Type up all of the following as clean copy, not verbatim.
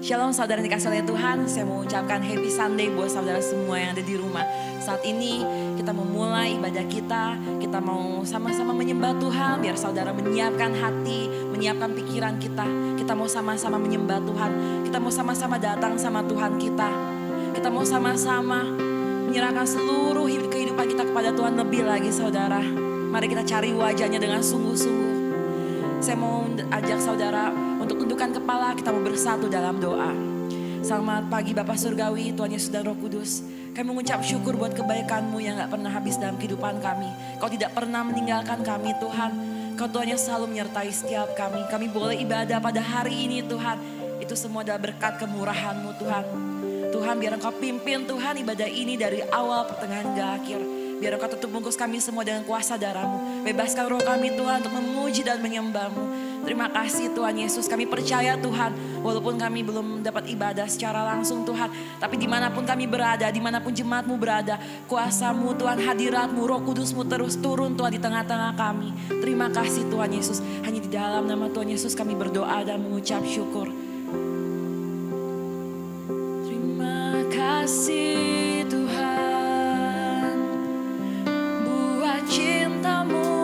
Shalom saudara yang dikasih oleh Tuhan, saya mau ucapkan happy Sunday buat saudara semua yang ada di rumah. Saat ini kita memulai ibadah kita mau sama-sama menyembah Tuhan. Biar saudara menyiapkan hati, menyiapkan pikiran kita. Kita mau sama-sama menyembah Tuhan, kita mau sama-sama datang sama Tuhan kita. Kita mau sama-sama menyerahkan seluruh kehidupan kita kepada Tuhan lebih lagi saudara. Mari kita cari wajahnya dengan sungguh-sungguh. Saya mau ajak saudara untuk tundukkan kepala, kita mau bersatu dalam doa. Selamat pagi Bapak Surgawi, Tuhan Yesus dan Roh Kudus. Kami mengucap syukur buat kebaikan-Mu yang gak pernah habis dalam kehidupan kami. Kau tidak pernah meninggalkan kami Tuhan. Kau Tuhan yang selalu menyertai setiap kami. Kami boleh ibadah pada hari ini Tuhan. Itu semua adalah berkat kemurahan-Mu Tuhan. Tuhan biar Engkau pimpin Tuhan ibadah ini dari awal pertengahan hingga akhir. Biar Engkau tutup bungkus kami semua dengan kuasa darah-Mu. Bebaskan roh kami Tuhan untuk memuji dan menyembah-Mu. Terima kasih Tuhan Yesus, kami percaya Tuhan, walaupun kami belum dapat ibadah secara langsung Tuhan, tapi dimanapun kami berada, dimanapun jemaat-Mu berada, kuasa-Mu Tuhan, hadirat-Mu, Roh Kudus-Mu terus turun Tuhan di tengah-tengah kami. Terima kasih Tuhan Yesus, hanya di dalam nama Tuhan Yesus kami berdoa dan mengucap syukur. Terima kasih Tuhan, buat cinta-Mu.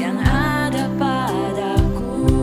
Yang ada padaku.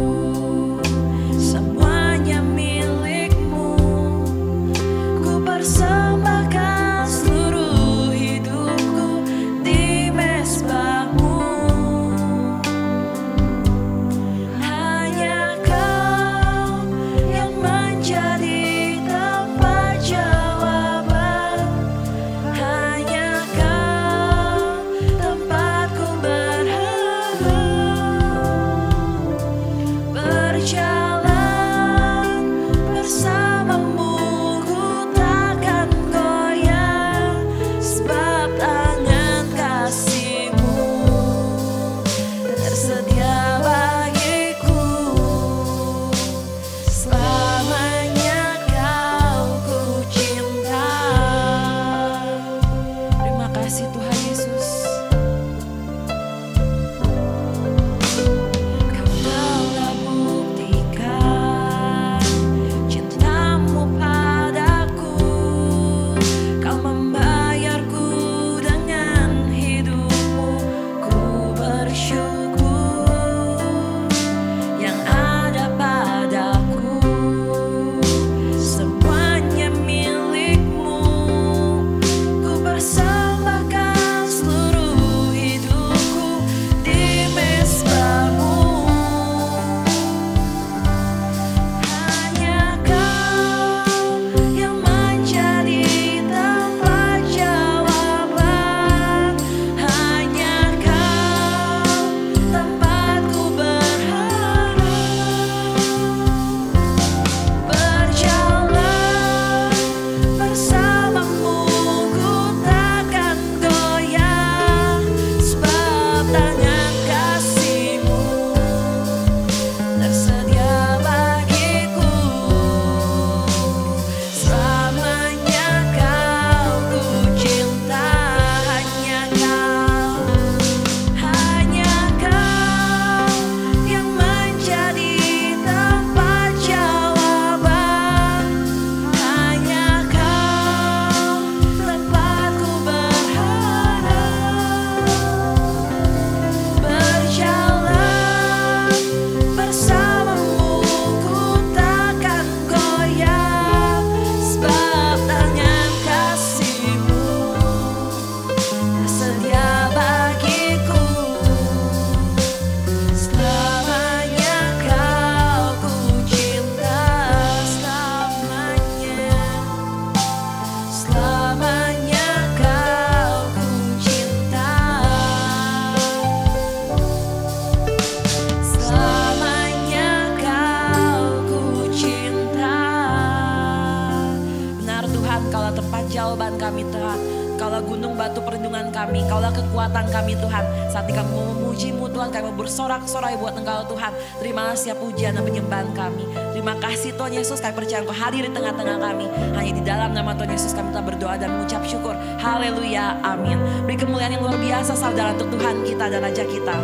gunung batu perlindungan kami, Kaulah kekuatan kami Tuhan. Saat ini kami mau memuji-Mu Tuhan, kami mau bersorak-sorai buat Engkau Tuhan. Terimalah setiap pujian dan penyembahan kami. Terima kasih Tuhan Yesus, kami percaya Engkau hadir di tengah-tengah kami. Hanya di dalam nama Tuhan Yesus kami telah berdoa dan mengucap syukur. Haleluya, amin. Beri kemuliaan yang luar biasa saudara untuk Tuhan kita dan Raja kita.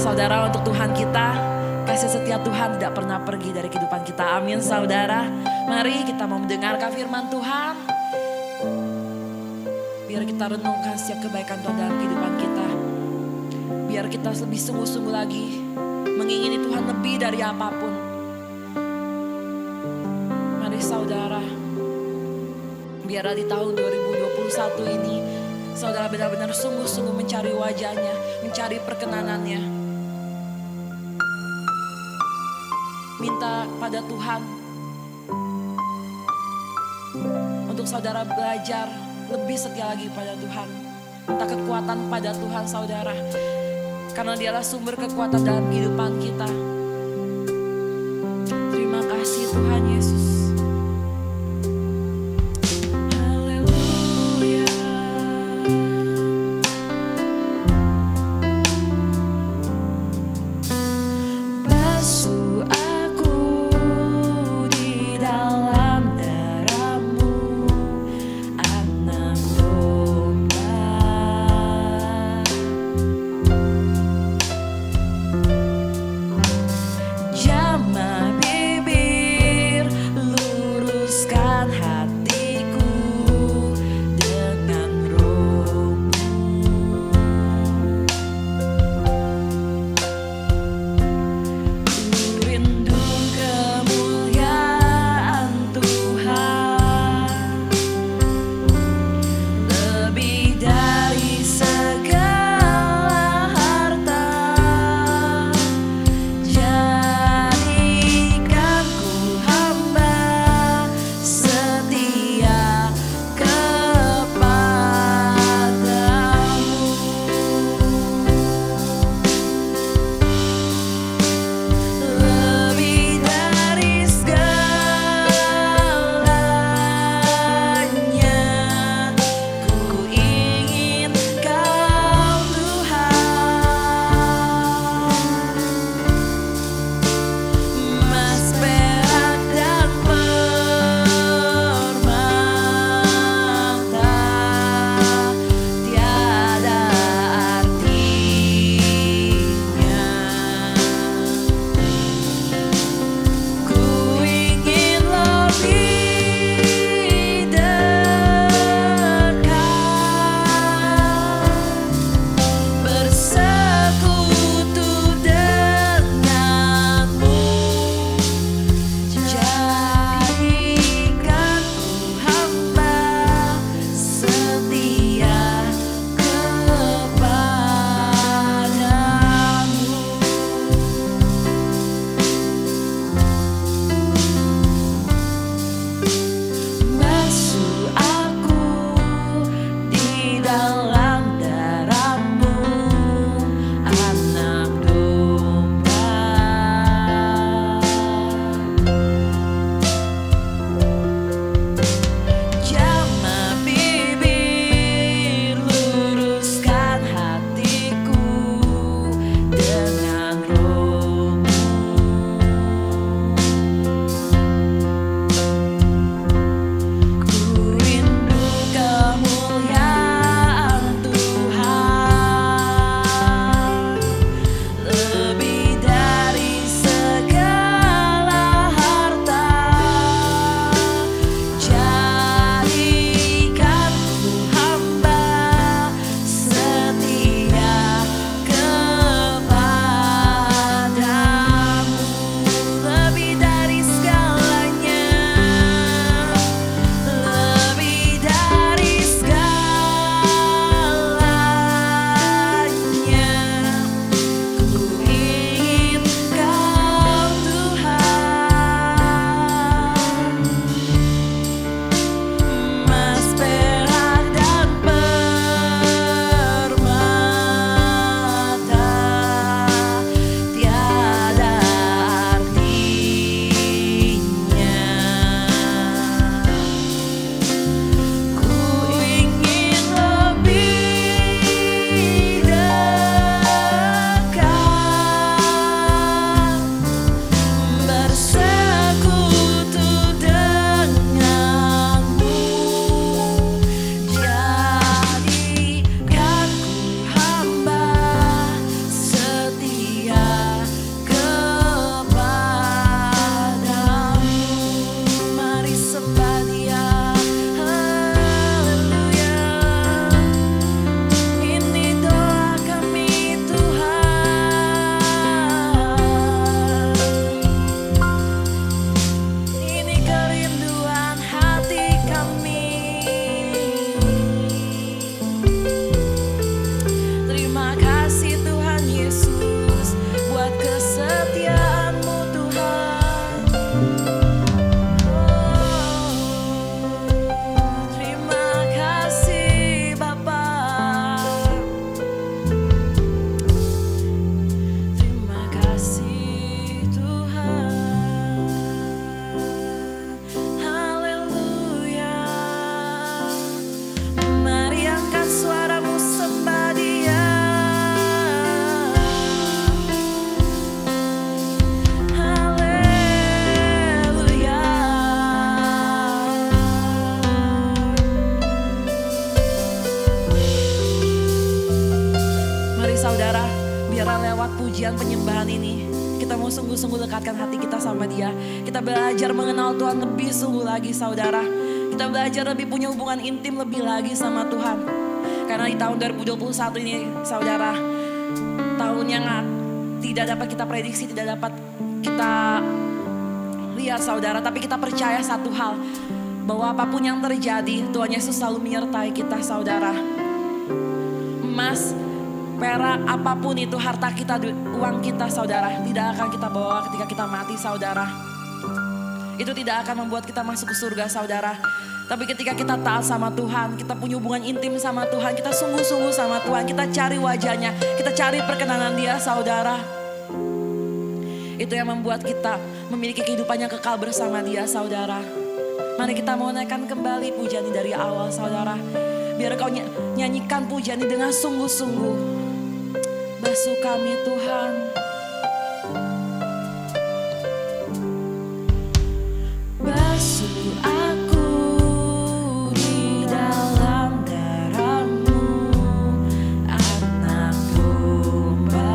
Saudara, untuk Tuhan kita, kasih setia Tuhan tidak pernah pergi dari kehidupan kita. Amin saudara. Mari kita mau mendengarkan firman Tuhan. Biar kita renungkan setiap kebaikan Tuhan dalam kehidupan kita. Biar kita lebih sungguh-sungguh lagi mengingini Tuhan lebih dari apapun. Mari saudara, biar di tahun 2021 ini saudara benar-benar sungguh-sungguh mencari wajahnya, mencari perkenanannya. Minta pada Tuhan untuk saudara belajar lebih setia lagi pada Tuhan. Minta kekuatan pada Tuhan saudara, karena Dialah sumber kekuatan dalam kehidupan kita. Terima kasih Tuhan Yesus. pujian penyembahan ini, kita mau sungguh-sungguh lekatkan hati kita sama Dia. Kita belajar mengenal Tuhan lebih sungguh lagi saudara. Kita belajar lebih punya hubungan intim lebih lagi sama Tuhan. Karena di tahun 2021 ini saudara, tahun yang tidak dapat kita prediksi, tidak dapat kita lihat saudara. Tapi kita percaya satu hal, bahwa apapun yang terjadi, Tuhan Yesus selalu menyertai kita saudara. Emas, perak, apapun itu, harta kita, uang kita saudara, tidak akan kita bawa ketika kita mati saudara. Itu tidak akan membuat kita masuk ke surga saudara. Tapi ketika kita taat sama Tuhan, kita punya hubungan intim sama Tuhan, kita sungguh-sungguh sama Tuhan, kita cari wajahnya, kita cari perkenanan Dia saudara. Itu yang membuat kita memiliki kehidupan yang kekal bersama Dia saudara. Mari kita mau naikkan kembali pujian ini dari awal saudara. Biar kau nyanyikan pujian ini dengan sungguh-sungguh. Basuh kami Tuhan. Basuh aku di dalam darah-Mu, anak domba.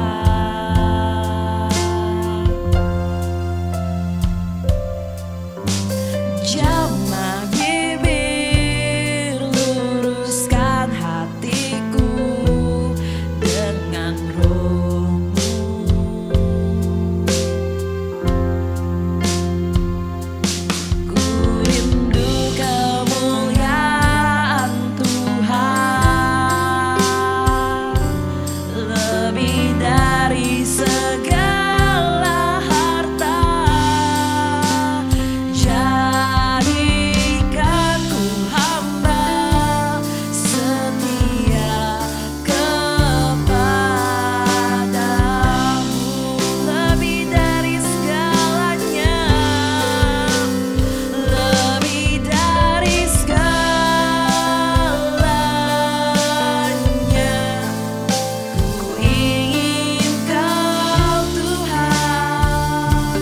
Jamah bibir, luruskan hatiku dengan Roh-Mu. Ku rindu kemuliaan Tuhan, lebih dari segala harta. Jadikan ku hamba setia kepadamu, lebih dari segalanya, lebih dari segalanya. Ku ingin Kau Tuhan,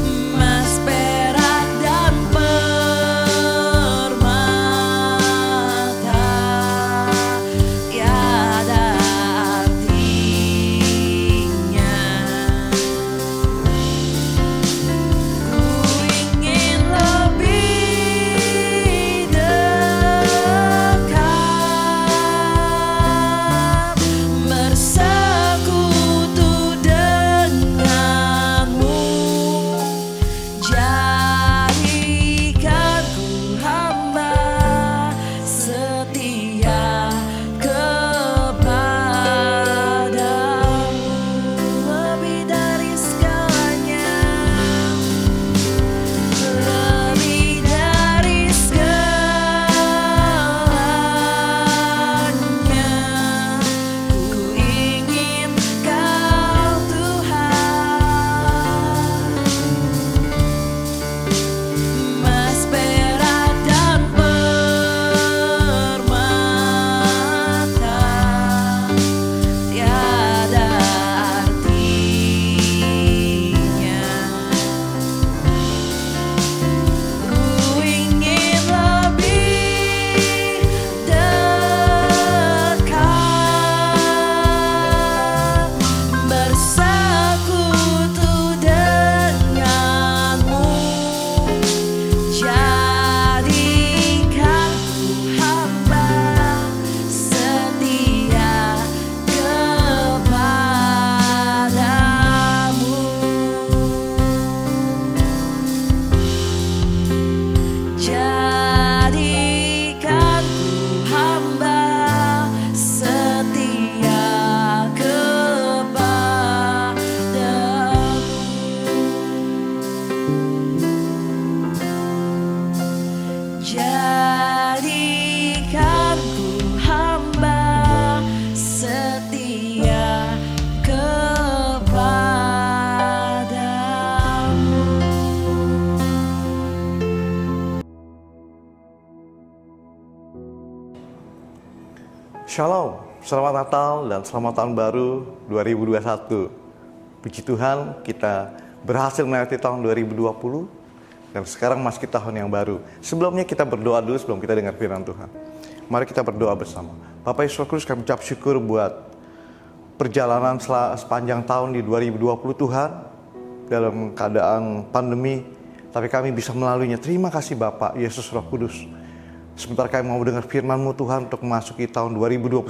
emas, perak, dan permata, tiada artinya. Ku ingin lebih dekat, bersekutu denganmu. Jadikan ku hamba setia kepadamu, lebih dari segalanya, lebih dari segalanya. Ku ingin Kau Tuhan, emas, perak, dan permata, tiada artinya. Ku ingin lebih dekat, bersekutu denganmu. Jadikan ku hamba setia kepadamu. Jadikan ku hamba setia kepadamu. Jadikan ku hamba setia kepadamu. Shalom, selamat Natal dan selamat tahun baru 2021. Puji Tuhan, kita berhasil melewati tahun 2020 dan sekarang masuk tahun yang baru. Sebelumnya kita berdoa dulu sebelum kita dengar firman Tuhan. Mari kita berdoa bersama. Bapak Yesus Kristus, kami ucap syukur buat perjalanan sepanjang tahun di 2020 Tuhan, dalam keadaan pandemi, tapi kami bisa melaluinya. Terima kasih Bapak, Yesus Roh Kudus. Sebentar kami mau mendengar firman-Mu Tuhan untuk memasuki tahun 2021.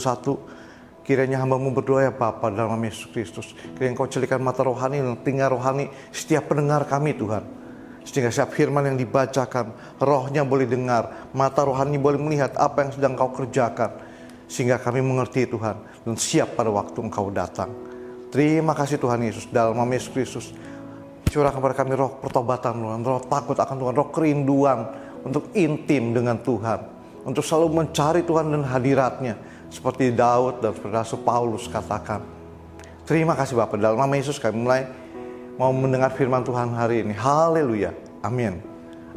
Kiranya hamba-Mu berdoa ya Bapa dalam nama Yesus Kristus. Kiranya Engkau celikan mata rohani dan telinga rohani setiap pendengar kami Tuhan. Sehingga setiap firman yang dibacakan, rohnya boleh dengar, mata rohani boleh melihat apa yang sedang Engkau kerjakan. Sehingga kami mengerti Tuhan dan siap pada waktu Engkau datang. Terima kasih Tuhan Yesus, dalam nama Yesus Kristus. Curahkan kepada kami roh pertobatan Tuhan, roh takut akan Tuhan, roh kerinduan untuk intim dengan Tuhan, untuk selalu mencari Tuhan dan hadiratnya, seperti Daud dan seperti Rasul Paulus katakan. Terima kasih Bapak, dalam nama Yesus kami mulai mau mendengar firman Tuhan hari ini. Haleluya, amin.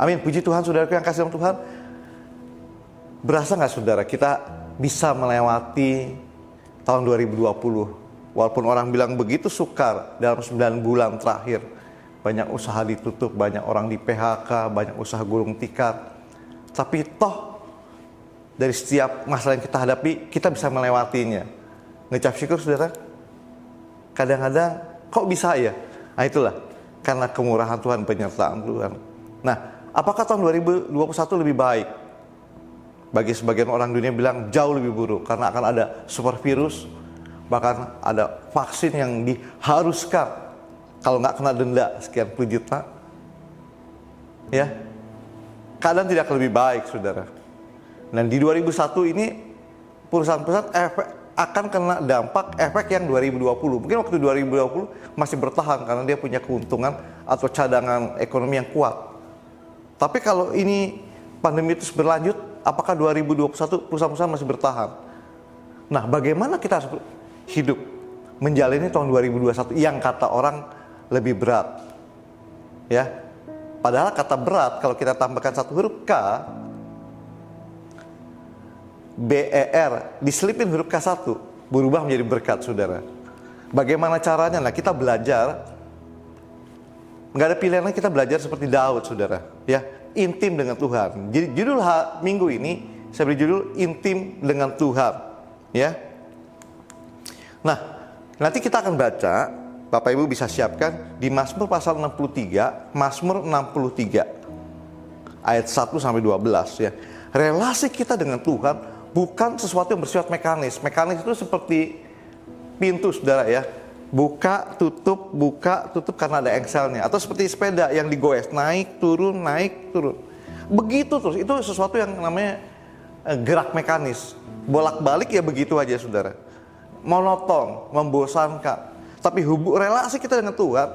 Amin, puji Tuhan saudaraku yang kasih dalam Tuhan. Berasa gak saudara kita bisa melewati tahun 2020, walaupun orang bilang begitu sukar dalam 9 bulan terakhir. Banyak usaha ditutup, banyak orang di PHK, banyak usaha gulung tikar. Tapi toh dari setiap masalah yang kita hadapi, kita bisa melewatinya. Ngecap syukur saudara. Kadang-kadang kok bisa ya? Nah itulah, karena kemurahan Tuhan, penyertaan Tuhan. Nah, apakah tahun 2021 lebih baik? Bagi sebagian orang dunia bilang jauh lebih buruk, karena akan ada super virus, bahkan ada vaksin yang diharuskan. Kalau nggak kena denda sekian puluh juta, ya, keadaan tidak lebih baik, saudara. Dan di 2001 ini perusahaan-perusahaan akan kena dampak efek yang 2020. Mungkin waktu 2020 masih bertahan karena dia punya keuntungan atau cadangan ekonomi yang kuat. Tapi kalau ini pandemi itu berlanjut, apakah 2021 perusahaan-perusahaan masih bertahan? Nah, bagaimana kita harus hidup menjalani tahun 2021 yang kata orang lebih berat, ya. Padahal kata berat kalau kita tambahkan satu huruf K, BER, diselipin huruf K1, berubah menjadi berkat, saudara. Bagaimana caranya? Nah, kita belajar, nggak ada pilihan lain, kita belajar seperti Daud, saudara, ya, intim dengan Tuhan. Jadi judul minggu ini saya beri judul intim dengan Tuhan, ya. Nah, nanti kita akan baca. Bapak Ibu bisa siapkan di Mazmur pasal 63, Mazmur 63 ayat 1 sampai 12 ya. Relasi kita dengan Tuhan bukan sesuatu yang bersifat mekanis. Mekanis itu seperti pintu, saudara ya. Buka, tutup karena ada engselnya. Atau seperti sepeda yang digoes, naik, turun. Begitu terus, itu sesuatu yang namanya gerak mekanis. Bolak-balik ya begitu aja, saudara. Monoton, membosankan. Tapi relasi kita dengan Tuhan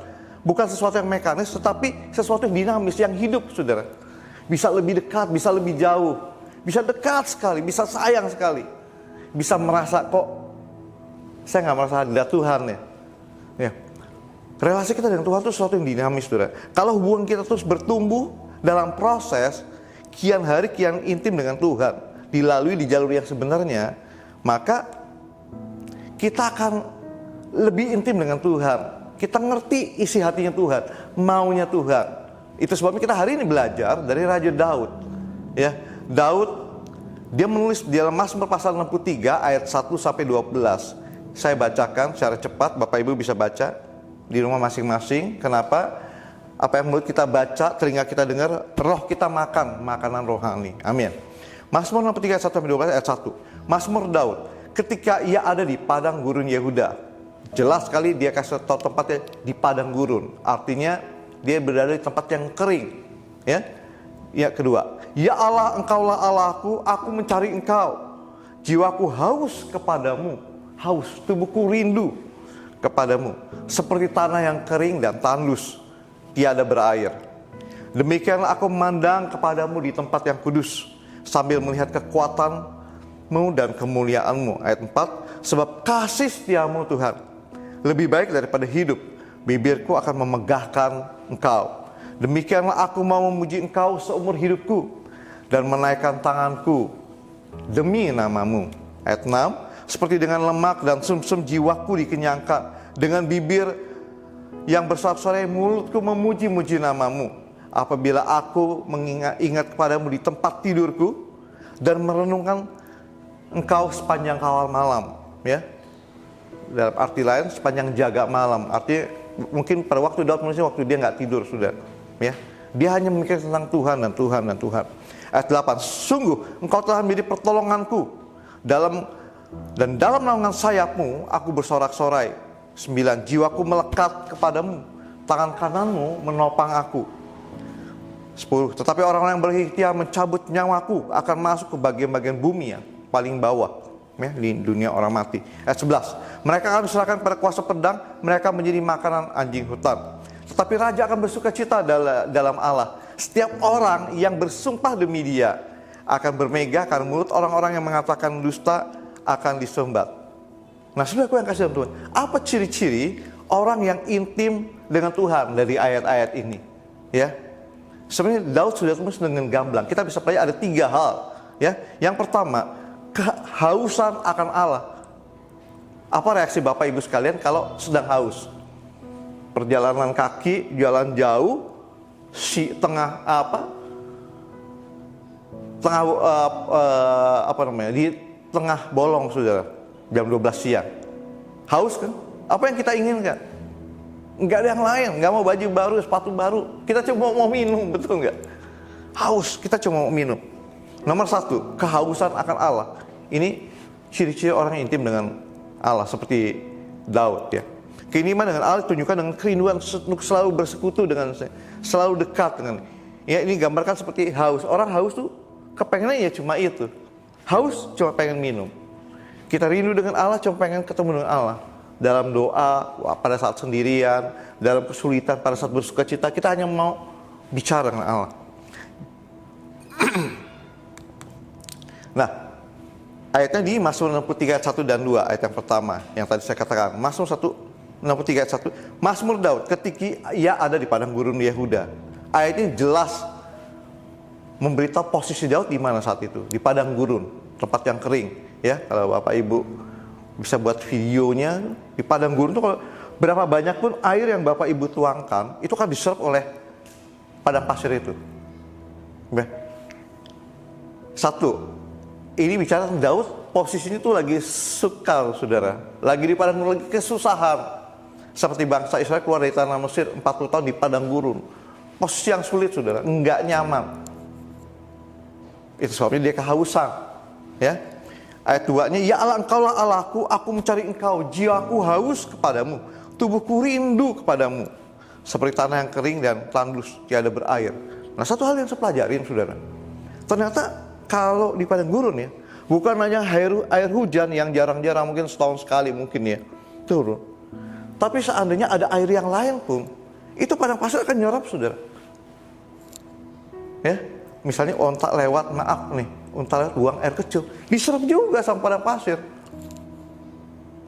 bukan sesuatu yang mekanis, tetapi sesuatu yang dinamis, yang hidup, saudara. Bisa lebih dekat, bisa lebih jauh, bisa dekat sekali, bisa sayang sekali, bisa merasa kok saya nggak merasa ada Tuhan ya. Relasi kita dengan Tuhan itu sesuatu yang dinamis, saudara. Kalau hubungan kita terus bertumbuh dalam proses kian hari kian intim dengan Tuhan, dilalui di jalur yang sebenarnya, maka kita akan lebih intim dengan Tuhan. Kita ngerti isi hatinya Tuhan, maunya Tuhan. Itu sebabnya kita hari ini belajar dari Raja Daud. Ya, Daud dia menulis di dalam Mazmur pasal 63 ayat 1 sampai 12. Saya bacakan secara cepat, Bapak Ibu bisa baca di rumah masing-masing. Kenapa? Apa yang mulut kita baca, telinga kita dengar, roh kita makan makanan rohani. Amin. Mazmur 63 ayat 1 sampai 12 ayat 1. Mazmur Daud, ketika ia ada di padang gurun Yehuda. Jelas sekali dia kasih tahu tempatnya di padang gurun. Artinya dia berada di tempat yang kering. Ya. Ya kedua, ya Allah, Engkaulah Allahku, aku mencari Engkau. Jiwaku haus kepadamu, haus, tubuhku rindu kepadamu. Seperti tanah yang kering dan tandus, tiada berair. Demikianlah aku memandang kepadamu di tempat yang kudus, sambil melihat kekuatanmu dan kemuliaanmu. Ayat 4, sebab kasih setiamu Tuhan lebih baik daripada hidup, bibirku akan memegahkan Engkau. Demikianlah aku mau memuji Engkau seumur hidupku dan menaikkan tanganku demi namamu. Ayat 6, seperti dengan lemak dan sumsum jiwaku dikenyangkan, dengan bibir yang bersorak-sorai mulutku memuji-muji namamu. Apabila aku mengingat kepadamu di tempat tidurku dan merenungkan Engkau sepanjang kawal malam, ya. dalam arti lain sepanjang jaga malam. Artinya mungkin pada waktu Daud menulisnya waktu dia nggak tidur sudah, ya. Dia hanya memikirkan tentang Tuhan dan Tuhan dan Tuhan. Ayat 8, sungguh engkau telah menjadi pertolonganku, dalam naungan sayapmu aku bersorak-sorai. 9, jiwaku melekat kepadamu, tangan kananmu menopang aku. 10, tetapi orang-orang yang berikhtiar mencabut nyawaku akan masuk ke bagian-bagian bumi yang paling bawah, ya, di dunia orang mati. Ayat 11, mereka akan diserahkan pada kuasa pedang, mereka menjadi makanan anjing hutan. Tetapi raja akan bersuka cita dalam Allah. Setiap orang yang bersumpah demi dia akan bermegah, karena mulut orang-orang yang mengatakan dusta akan disumbat. Nah, saudaraku yang kasih Tuhan, apa ciri-ciri orang yang intim dengan Tuhan dari ayat-ayat ini? Ya, sebenarnya Daud sudah tulis dengan gamblang. Kita bisa pelajari ada 3 hal. Ya, yang pertama, kehausan akan Allah. Apa reaksi Bapak Ibu sekalian kalau sedang haus? Perjalanan kaki, jalan jauh, di tengah bolong, saudara, jam 12 siang. Haus kan? Apa yang kita inginkan? Nggak ada yang lain, nggak mau baju baru, sepatu baru. Kita cuma mau minum, betul nggak? Haus, kita cuma mau minum. Nomor 1, kehausan akan Allah. Ini ciri-ciri orang yang intim dengan Allah, seperti Daud, ya. Keintiman dengan Allah ditunjukkan dengan kerinduan selalu bersekutu dengan, selalu dekat dengan. Ya, ini gambarkan seperti haus. Orang haus tuh kepengennya ya cuma itu. Haus cuma pengen minum. Kita rindu dengan Allah cuma pengen ketemu dengan Allah. Dalam doa, pada saat sendirian, dalam kesulitan, pada saat bersuka cita, kita hanya mau bicara dengan Allah. Nah, ayatnya di Mazmur 63 ayat 1 dan 2, ayat yang pertama yang tadi saya katakan. Mazmur 63 ayat 1, Mazmur Daud ketika ia ada di padang gurun Yehuda. Ayat ini jelas memberitahu posisi Daud di mana saat itu, di padang gurun, tempat yang kering, ya. Kalau Bapak Ibu bisa buat videonya di padang gurun itu, kalau berapa banyak pun air yang Bapak Ibu tuangkan, itu kan diserap oleh padang pasir itu. Ya. 1, ini bicara tentang Daud, posisinya tuh lagi sukar, saudara. Lagi di padang gurun, lagi kesusahan. Seperti bangsa Israel keluar dari tanah Mesir 40 tahun di padang gurun. Posisi yang sulit, saudara, enggak nyaman. Itu sebabnya dia kehausan, ya. Ayat 2-nya, ya Allah, engkaulah Allahku, aku mencari engkau, jiwaku haus kepadamu, tubuhku rindu kepadamu, seperti tanah yang kering dan tandus tiada berair. Nah, satu hal yang saya pelajarin, saudara, ternyata kalau di padang gurun, ya, bukan hanya air hujan yang jarang-jarang, mungkin setahun sekali mungkin, ya, turun. Tapi seandainya ada air yang lain pun, itu padang pasir akan nyerap, saudara. Ya, misalnya onta lewat, onta lewat buang air kecil, diserap juga sama padang pasir.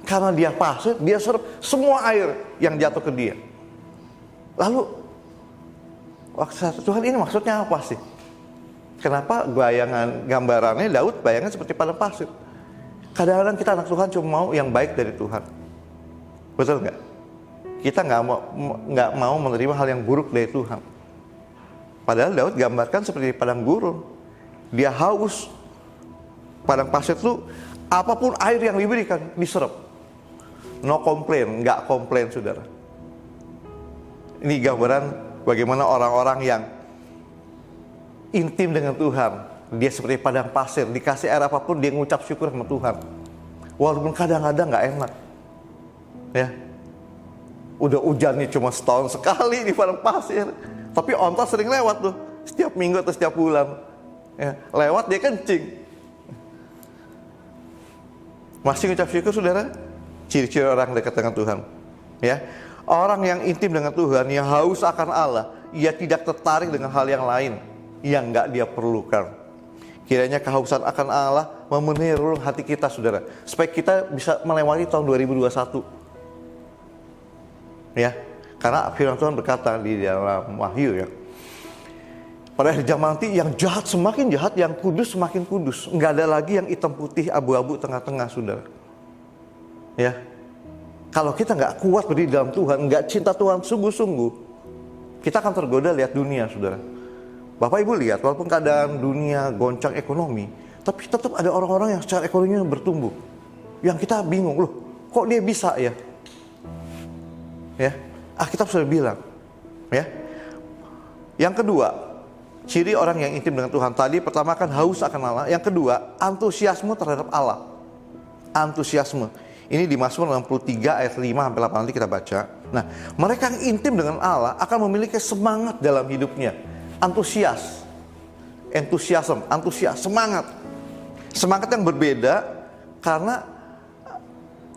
Karena dia pasir, dia serap semua air yang jatuh ke dia. Lalu, Tuhan ini maksudnya apa sih? Kenapa gambarannya Daud bayangan seperti padang pasir? Kadang-kadang kita anak Tuhan cuma mau yang baik dari Tuhan. Betul nggak? Kita nggak mau menerima hal yang buruk dari Tuhan. Padahal Daud gambarkan seperti padang gurun. Dia haus. Padang pasir itu apapun air yang diberikan diserap. No komplain, nggak komplain, saudara. Ini gambaran bagaimana orang-orang yang intim dengan Tuhan. Dia seperti padang pasir, dikasih air apapun dia ngucap syukur sama Tuhan. Walaupun kadang-kadang nggak enak. Ya, udah hujannya cuma setahun sekali di padang pasir, tapi onta sering lewat tuh, setiap minggu atau setiap bulan. Ya, lewat dia kencing. Masih ngucap syukur, saudara? Ciri-ciri orang dekat dengan Tuhan. Ya, orang yang intim dengan Tuhan, yang haus akan Allah, ia tidak tertarik dengan hal yang lain yang nggak dia perlukan. Kiranya kehausan akan Allah memenuhi relung hati kita, saudara, supaya kita bisa melewati tahun 2021. Ya, karena firman Tuhan berkata di dalam Wahyu, ya, pada hari zaman nanti yang jahat semakin jahat, yang kudus semakin kudus. Nggak ada lagi yang hitam putih, abu-abu tengah-tengah, saudara. Ya, kalau kita nggak kuat berdiri dalam Tuhan, nggak cinta Tuhan sungguh-sungguh, kita akan tergoda lihat dunia, saudara. Bapak Ibu lihat, walaupun keadaan dunia goncang ekonomi, tapi tetap ada orang-orang yang secara ekonominya bertumbuh. Yang kita bingung, loh, kok dia bisa ya? Ya, Alkitab sudah bilang. Ya. Yang kedua, ciri orang yang intim dengan Tuhan tadi pertama kan haus akan Allah. Yang kedua, antusiasme terhadap Allah. Antusiasme. Ini di Mazmur 63 ayat 5 sampai 8 nanti kita baca. Nah, mereka yang intim dengan Allah akan memiliki semangat dalam hidupnya. Antusias. Antusias, semangat. Semangat yang berbeda karena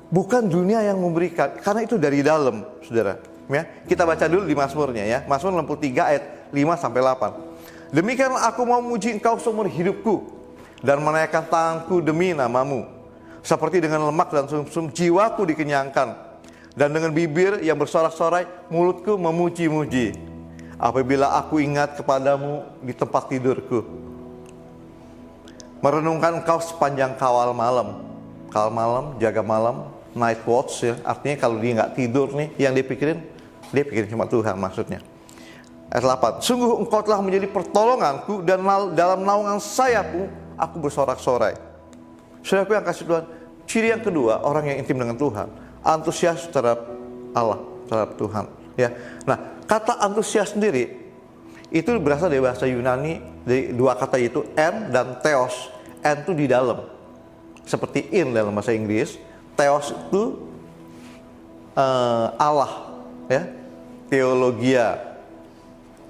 bukan dunia yang memberikan, karena itu dari dalam, saudara. Ya, kita baca dulu di Mazmurnya ya. Mazmur 63 ayat 5 sampai 8. Demikianlah aku mau memuji Engkau seumur hidupku dan menaikkan tanganku demi namamu. Seperti dengan lemak dan sumsum jiwaku dikenyangkan, dan dengan bibir yang bersorak-sorai mulutku memuji-muji. Apabila aku ingat kepadamu di tempat tidurku, merenungkan Engkau sepanjang kawal malam. Kawal malam, jaga malam, night watch ya. Artinya kalau dia nggak tidur nih, yang dia pikirin cuma Tuhan maksudnya. Ayat 8. Sungguh Engkau telah menjadi pertolonganku, dan dalam naungan sayapmu aku bersorak-sorai. Saudaraku yang kasih Tuhan, ciri yang kedua orang yang intim dengan Tuhan, antusias terhadap Allah, terhadap Tuhan. Ya, nah kata antusias sendiri itu berasal dari bahasa Yunani, dari dua kata yaitu en dan theos. En itu di dalam, seperti in dalam bahasa Inggris. Theos itu Allah, ya, teologia.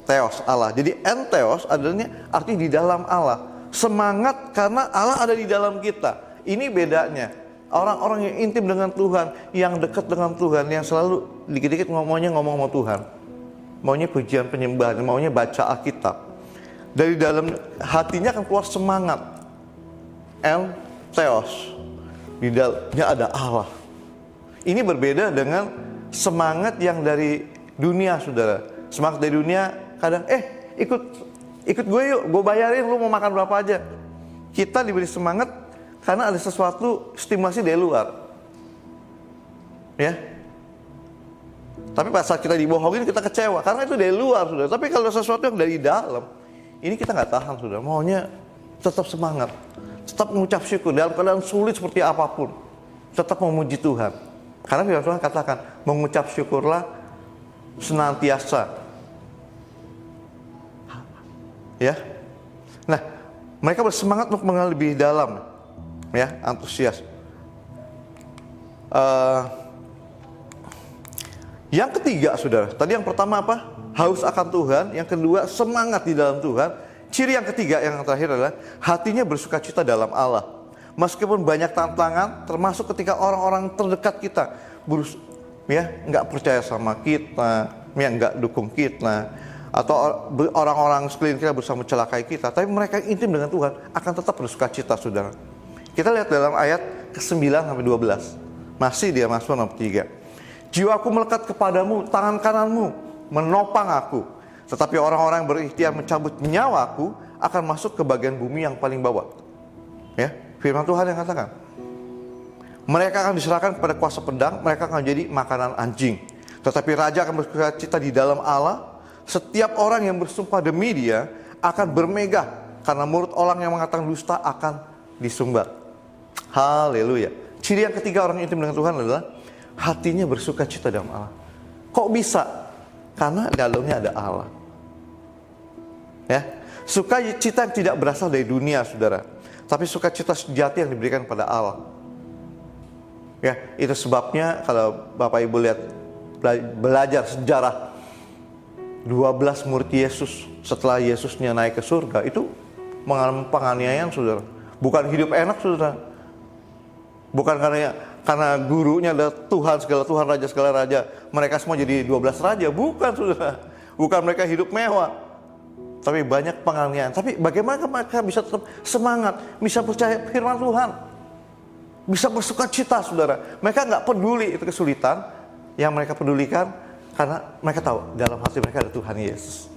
Theos Allah. Jadi entheos adalah arti di dalam Allah. Semangat karena Allah ada di dalam kita. Ini bedanya. Orang-orang yang intim dengan Tuhan, yang dekat dengan Tuhan, yang selalu dikit-dikit ngomong sama Tuhan. Maunya pujian penyembahan, maunya baca Alkitab. Dari dalam hatinya akan keluar semangat. Entheos. Di dalamnya ada Allah. Ini berbeda dengan semangat yang dari dunia, saudara. Semangat dari dunia kadang, ikut gue yuk, gue bayarin, lu mau makan berapa aja. Kita diberi semangat karena ada sesuatu stimulasi dari luar. Ya. Tapi pas saat kita dibohongin kita kecewa karena itu dari luar, saudara. Tapi kalau sesuatu yang dari dalam, ini kita nggak tahan, saudara. Maunya tetap semangat, tetap mengucap syukur dalam keadaan sulit seperti apapun, tetap memuji Tuhan. Karena firman Tuhan katakan, mengucap syukurlah senantiasa. Ya, nah mereka bersemangat untuk mengenal lebih dalam, ya, antusias. Yang ketiga, saudara, tadi yang pertama apa? Haus akan Tuhan. Yang kedua, semangat di dalam Tuhan. Ciri yang ketiga, yang terakhir adalah hatinya bersukacita dalam Allah. Meskipun banyak tantangan, termasuk ketika orang-orang terdekat kita nggak percaya sama kita, ya, nggak dukung kita, atau orang-orang sekeliling kita berusaha mencelakai kita, tapi mereka yang intim dengan Tuhan akan tetap bersukacita, saudara. Kita lihat dalam ayat ke-9 sampai 12. Masih dia Mazmur 63. Jiwaku melekat kepadamu, tangan kananmu menopang aku. Tetapi orang-orang yang berikhtiar mencabut nyawaku akan masuk ke bagian bumi yang paling bawah. Ya, firman Tuhan yang katakan. Mereka akan diserahkan kepada kuasa pedang, mereka akan jadi makanan anjing. Tetapi raja akan bersukacita di dalam Allah. Setiap orang yang bersumpah demi dia akan bermegah, karena mulut orang yang mengatakan dusta akan disumbat. Haleluya. Ciri yang ketiga orang yang intim dengan Tuhan adalah hatinya bersukacita dalam Allah. Kok bisa? Karena dalamnya ada Allah. Ya, sukacita yang tidak berasal dari dunia, saudara, tapi sukacita sejati yang diberikan pada Allah. Ya, itu sebabnya kalau Bapak Ibu lihat belajar sejarah 12 murid Yesus setelah Yesusnya naik ke surga itu mengalami penganiayaan, saudara. Bukan hidup enak, saudara. Bukan karena gurunya adalah Tuhan segala raja. Mereka semua jadi 12 raja. Bukan, saudara. Bukan mereka hidup mewah. Tapi banyak penganiayaan. Tapi bagaimana mereka bisa tetap semangat, bisa percaya firman Tuhan, bisa bersukacita, saudara. Mereka nggak peduli itu kesulitan. Yang mereka pedulikan karena mereka tahu dalam hati mereka ada Tuhan Yesus.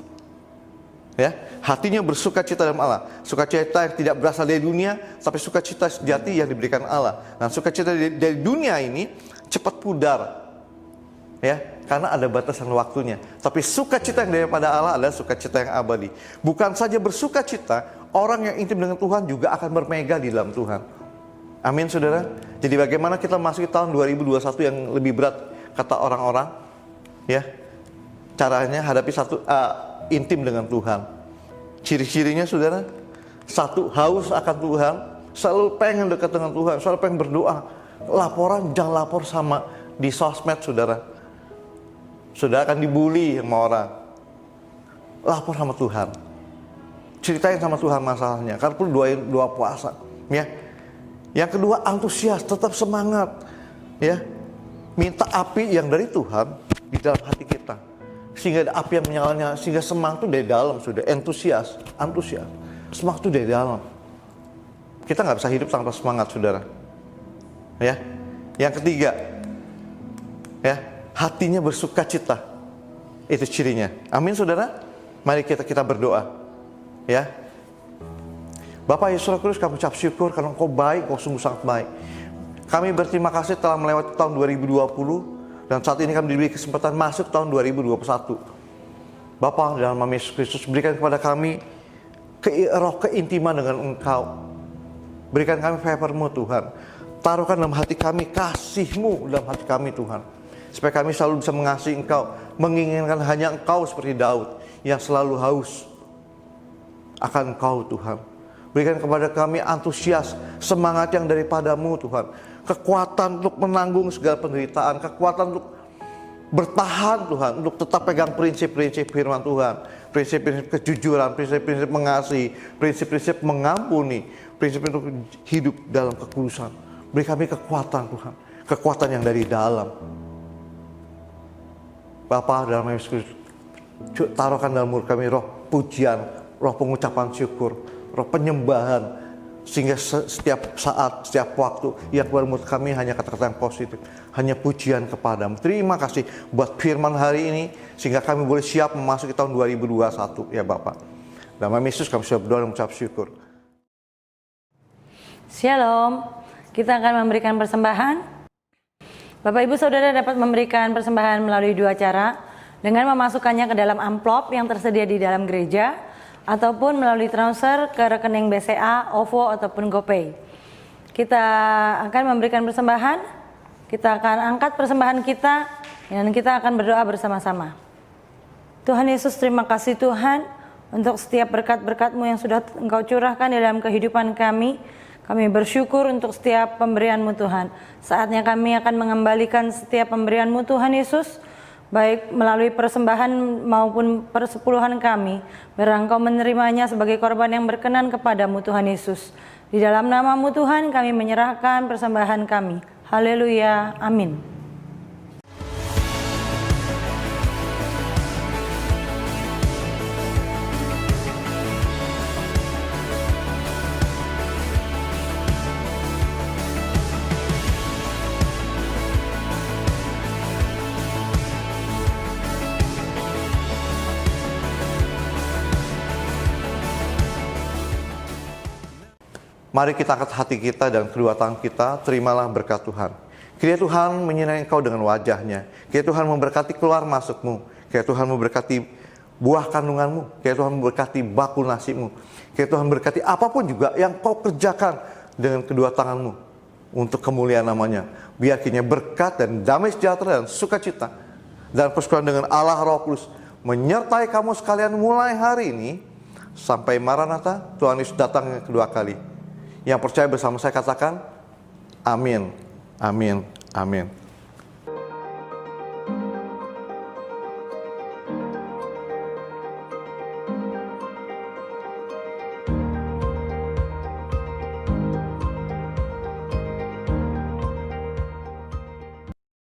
Ya, hatinya bersukacita dalam Allah. Sukacita yang tidak berasal dari dunia, tapi sukacita sejati yang diberikan Allah. Nah, sukacita dari dunia ini cepat pudar. Ya, karena ada batasan waktunya. Tapi sukacita yang daripada Allah adalah sukacita yang abadi. Bukan saja bersukacita, orang yang intim dengan Tuhan juga akan bermegah di dalam Tuhan. Amin, saudara. Jadi bagaimana kita masuk tahun 2021 yang lebih berat kata orang-orang? Ya. Caranya hadapi intim dengan Tuhan. Ciri-cirinya Saudara, satu, haus akan Tuhan, selalu pengen dekat dengan Tuhan, selalu pengen berdoa. Laporan jangan lapor sama di sosmed Saudara. Saudara akan dibully sama orang. Lapor sama Tuhan. Ceritain sama Tuhan masalahnya. Karena perlu doa puasa, ya. Yang kedua, antusias, tetap semangat, ya. Minta api yang dari Tuhan di dalam hati kita, sehingga ada api yang menyalanya, sehingga semangat itu dari dalam, sudah antusias, semangat itu dari dalam. Kita nggak bisa hidup tanpa semangat, Saudara. Ya. Yang ketiga, ya, hatinya bersukacita. Itu cirinya. Amin, Saudara. Mari kita berdoa, ya. Bapak Yesus Kristus, kami ucap syukur karena Engkau baik, Engkau sungguh sangat baik. Kami berterima kasih telah melewati tahun 2020 dan saat ini kami diberi kesempatan masuk tahun 2021. Bapa, dalam nama Yesus Kristus, berikan kepada kami roh keintiman dengan Engkau. Berikan kami favor-Mu Tuhan. Taruhkan dalam hati kami kasih-Mu dalam hati kami Tuhan. Supaya kami selalu bisa mengasihi Engkau, menginginkan hanya Engkau seperti Daud yang selalu haus akan Engkau Tuhan. Berikan kepada kami antusias, semangat yang daripada-Mu Tuhan. Kekuatan untuk menanggung segala penderitaan, kekuatan untuk bertahan Tuhan, untuk tetap pegang prinsip-prinsip firman Tuhan, prinsip-prinsip kejujuran, prinsip-prinsip mengasihi, prinsip-prinsip mengampuni, prinsip untuk hidup dalam kekudusan. Beri kami kekuatan Tuhan, kekuatan yang dari dalam. Bapa, dalam Yesus Kristus, taruhkan dalam mulut kami roh pujian, roh pengucapan syukur, roh penyembahan, sehingga setiap saat, setiap waktu yang keluar mulut kami hanya kata-kata yang positif, hanya pujian kepadamu. Terima kasih buat firman hari ini, sehingga kami boleh siap memasuki tahun 2021, ya Bapak. Dalam nama Yesus kami sudah berdoa dan mengucap syukur. Shalom, kita akan memberikan persembahan. Bapak Ibu Saudara dapat memberikan persembahan melalui dua cara, dengan memasukkannya ke dalam amplop yang tersedia di dalam gereja, ataupun melalui transfer ke rekening BCA, OVO, ataupun GoPay. Kita akan memberikan persembahan, kita akan angkat persembahan kita, dan kita akan berdoa bersama-sama. Tuhan Yesus, terima kasih Tuhan untuk setiap berkat-berkat-Mu yang sudah Engkau curahkan dalam kehidupan kami. Kami bersyukur untuk setiap pemberian-Mu Tuhan. Saatnya kami akan mengembalikan setiap pemberian-Mu Tuhan Yesus, baik melalui persembahan maupun persepuluhan kami, biar Engkau menerimanya sebagai korban yang berkenan kepadamu Tuhan Yesus. Di dalam nama-Mu Tuhan kami menyerahkan persembahan kami. Haleluya, amin. Mari kita angkat hati kita dan kedua tangan kita, terimalah berkat Tuhan. Kiranya Tuhan menyinari engkau dengan wajahnya. Kiranya Tuhan memberkati keluar masukmu. Kiranya Tuhan memberkati buah kandunganmu. Kiranya Tuhan memberkati bakul nasimu. Kiranya Tuhan memberkati apapun juga yang kau kerjakan dengan kedua tanganmu untuk kemuliaan namanya. Biar kiranya berkat dan damai sejahtera dan sukacita dan persekutuan dengan Allah Roh Kudus menyertai kamu sekalian mulai hari ini sampai Maranatha, Tuhan Yesus datang yang kedua kali. Yang percaya bersama saya katakan, amin, amin, amin.